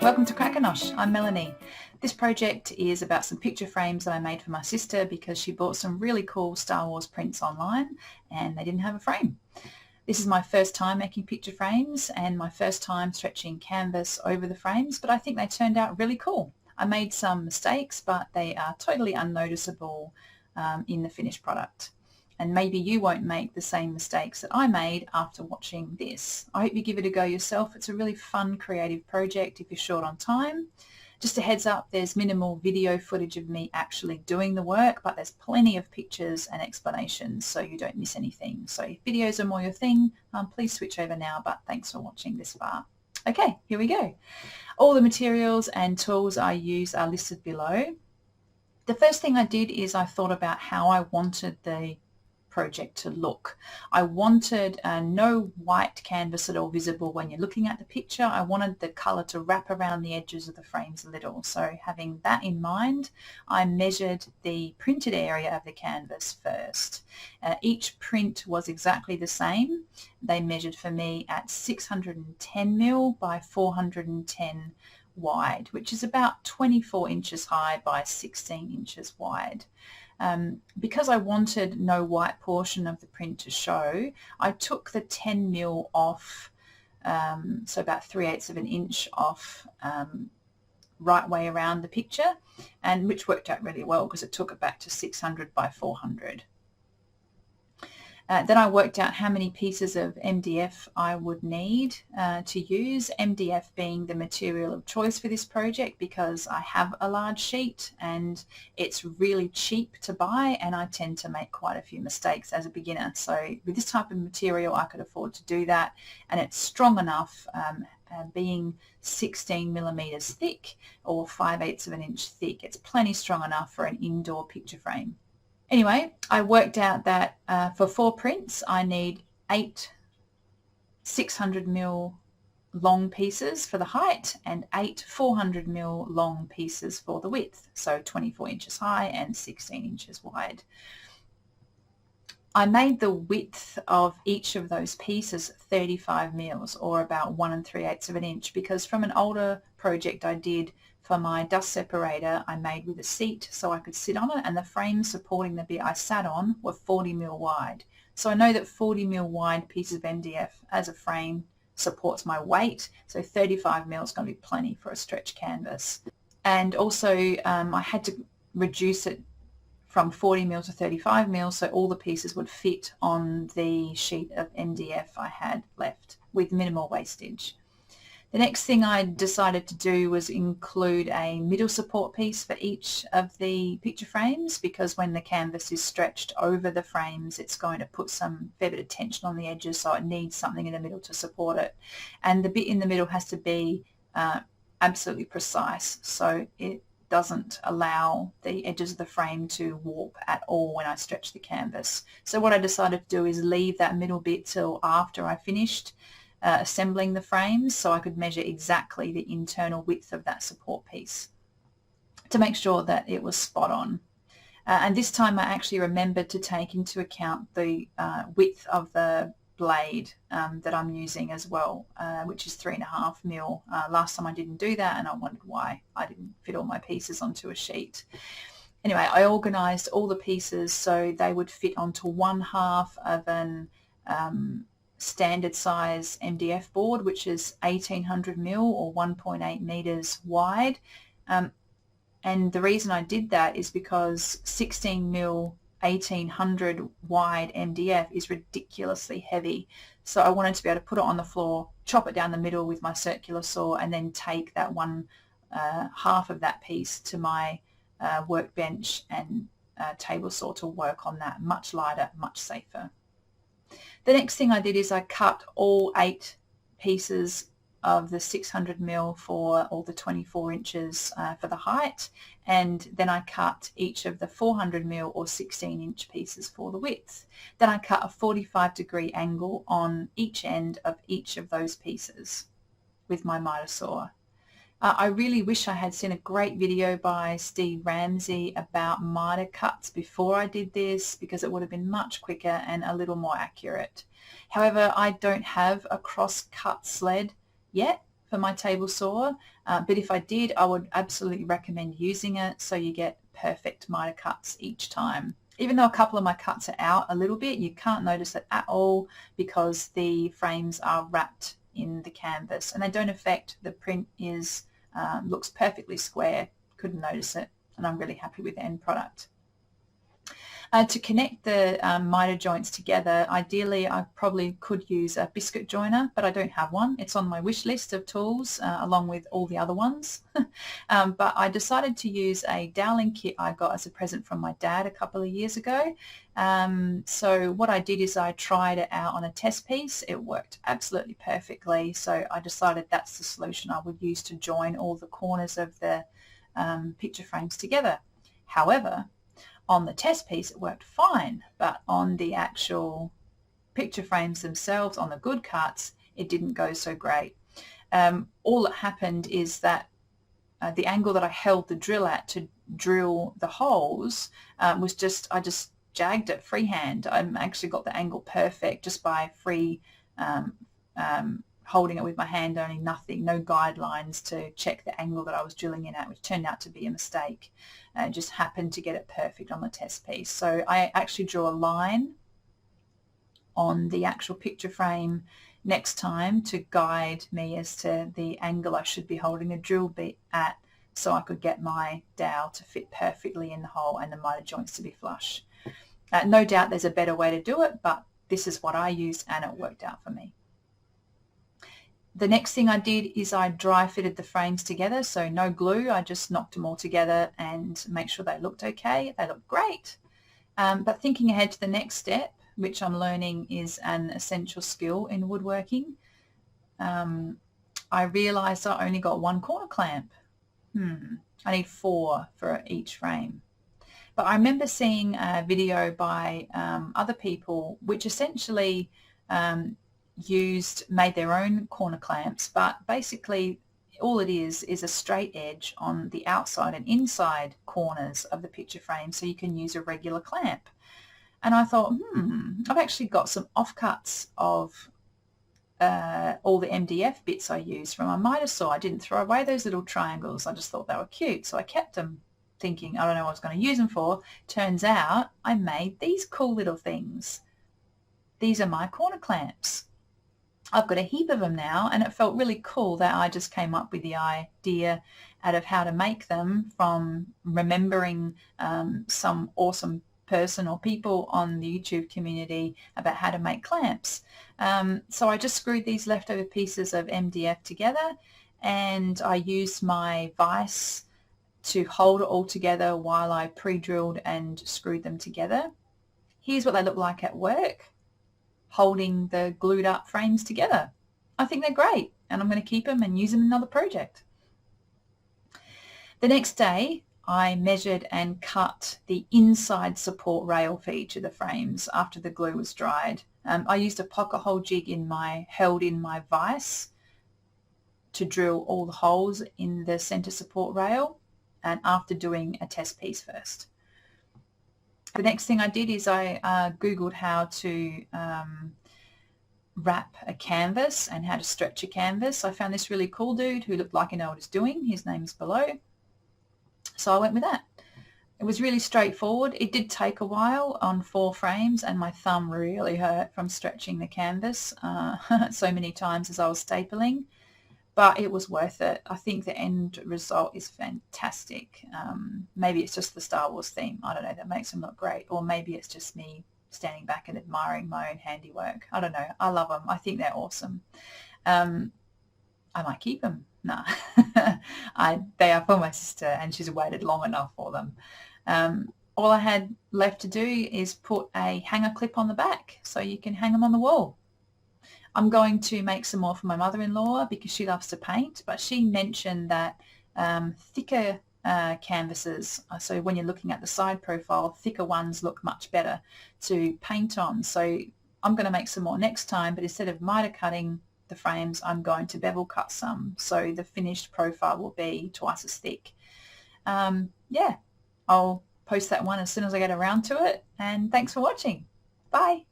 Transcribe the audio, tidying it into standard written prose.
Welcome to Kreg. I'm Melanie. This project is about some picture frames that I made for my sister because she bought some really cool Star Wars prints online and they didn't have a frame. This is my first time making picture frames and my first time stretching canvas over the frames, but I think they turned out really cool. I made some mistakes, but they are totally unnoticeable in the finished product. And maybe you won't make the same mistakes that I made after watching this. I hope you give it a go yourself. It's a really fun, creative project if you're short on time. Just a heads up, there's minimal video footage of me actually doing the work, but there's plenty of pictures and explanations so you don't miss anything. So if videos are more your thing, please switch over now, but thanks for watching this far. Okay, here we go. All the materials and tools I use are listed below. The first thing I did is I thought about how I wanted the project to look. I wanted no white canvas at all visible when you're looking at the picture. I wanted the colour to wrap around the edges of the frames a little. So having that in mind, I measured the printed area of the canvas first. Each print was exactly the same. They measured for me at 610mm by 410 wide, which is about 24 inches high by 16 inches wide. Because I wanted no white portion of the print to show, I took the 10mm off, so about 3/8 of an inch off right way around the picture, and which worked out really well because it took it back to 600 by 400. Then I worked out how many pieces of MDF I would need to use, MDF being the material of choice for this project because I have a large sheet and it's really cheap to buy and I tend to make quite a few mistakes as a beginner. So with this type of material I could afford to do that, and it's strong enough, being 16mm thick or 5/8 of an inch thick. It's plenty strong enough for an indoor picture frame. Anyway, I worked out that for 4 prints I need 8 600mm long pieces for the height and 8 400mm long pieces for the width, so 24 inches high and 16 inches wide. I made the width of each of those pieces 35 mils, or about 1 3/8 of an inch, because from an older project I did for my dust separator I made with a seat so I could sit on it, and the frames supporting the bit I sat on were 40mm wide. So I know that 40mm wide pieces of MDF as a frame supports my weight, so 35mm is going to be plenty for a stretch canvas. And also I had to reduce it from 40mm to 35mm so all the pieces would fit on the sheet of MDF I had left with minimal wastage. The next thing I decided to do was include a middle support piece for each of the picture frames, because when the canvas is stretched over the frames it's going to put some fair bit of tension on the edges, so it needs something in the middle to support it. And the bit in the middle has to be absolutely precise so it doesn't allow the edges of the frame to warp at all when I stretch the canvas. So what I decided to do is leave that middle bit till after I finished assembling the frames so I could measure exactly the internal width of that support piece to make sure that it was spot on. And this time I actually remembered to take into account the width of the blade that I'm using as well, which is 3.5mm. Last time I didn't do that and I wondered why I didn't fit all my pieces onto a sheet. Anyway, I organised all the pieces so they would fit onto 1/2 of an standard size MDF board, which is 1800mm or 1.8 meters wide. And the reason I did that is because 16mm 1800 wide MDF is ridiculously heavy, so I wanted to be able to put it on the floor, chop it down the middle with my circular saw, and then take that 1/2 of that piece to my workbench and table saw to work on that. Much lighter, much safer. The next thing I did is I cut all 8 pieces of the 600mm for all the 24 inches for the height, and then I cut each of the 400mm or 16-inch pieces for the width. Then I cut a 45-degree angle on each end of each of those pieces with my miter saw. I really wish I had seen a great video by Steve Ramsey about mitre cuts before I did this, because it would have been much quicker and a little more accurate. However, I don't have a cross-cut sled yet for my table saw, but if I did, I would absolutely recommend using it so you get perfect mitre cuts each time. Even though a couple of my cuts are out a little bit, you can't notice it at all because the frames are wrapped in the canvas and they don't affect the print. Is looks perfectly square, couldn't notice it, and I'm really happy with the end product. To connect the mitre joints together, ideally I probably could use a biscuit joiner, but I don't have one. It's on my wish list of tools along with all the other ones. But I decided to use a doweling kit I got as a present from my dad a couple of years ago. So what I did is I tried it out on a test piece. It worked absolutely perfectly, so I decided that's the solution I would use to join all the corners of the picture frames together. However, on the test piece it worked fine, but on the actual picture frames themselves, on the good cuts, it didn't go so great. All that happened is that the angle that I held the drill at to drill the holes was just, I just jagged it freehand. I actually got the angle perfect just by free holding it with my hand only, no guidelines to check the angle that I was drilling in at, which turned out to be a mistake. Just happened to get it perfect on the test piece. So I actually drew a line on the actual picture frame next time to guide me as to the angle I should be holding the drill bit at, so I could get my dowel to fit perfectly in the hole and the mitre joints to be flush. No doubt there's a better way to do it, but this is what I used and it worked out for me. The next thing I did is I dry fitted the frames together, so no glue. I just knocked them all together and make sure they looked okay. They looked great. But thinking ahead to the next step, which I'm learning is an essential skill in woodworking, I realised I only got one corner clamp. I need 4 for each frame. But I remember seeing a video by other people which essentially made their own corner clamps, but basically all it is a straight edge on the outside and inside corners of the picture frame, so you can use a regular clamp. And I thought, I've actually got some offcuts of all the MDF bits I used from my mitre saw. I didn't throw away those little triangles. I just thought they were cute, so I kept them, thinking I don't know what I was going to use them for. Turns out I made these cool little things. These are my corner clamps. I've got a heap of them now, and it felt really cool that I just came up with the idea out of how to make them from remembering some awesome person or people on the YouTube community about how to make clamps. So I just screwed these leftover pieces of MDF together, and I used my vise to hold it all together while I pre-drilled and screwed them together. Here's what they look like at work, holding the glued up frames together. I think they're great, and I'm going to keep them and use them in another project. The next day I measured and cut the inside support rail for each of the frames after the glue was dried. I used a pocket hole jig held in my vise to drill all the holes in the center support rail, and after doing a test piece first. The next thing I did is I Googled how to wrap a canvas and how to stretch a canvas. I found this really cool dude who looked like he knew what he's doing. His name's below. So I went with that. It was really straightforward. It did take a while on 4 frames, and my thumb really hurt from stretching the canvas so many times as I was stapling. But it was worth it. I think the end result is fantastic. Maybe it's just the Star Wars theme. I don't know, that makes them look great. Or maybe it's just me standing back and admiring my own handiwork. I don't know. I love them. I think they're awesome. I might keep them. No. They are for my sister, and she's waited long enough for them. All I had left to do is put a hanger clip on the back so you can hang them on the wall. I'm going to make some more for my mother-in-law because she loves to paint, but she mentioned that thicker canvases, so when you're looking at the side profile, thicker ones look much better to paint on. So I'm going to make some more next time, but instead of mitre cutting the frames, I'm going to bevel cut some, so the finished profile will be twice as thick. Yeah, I'll post that one as soon as I get around to it, and thanks for watching. Bye.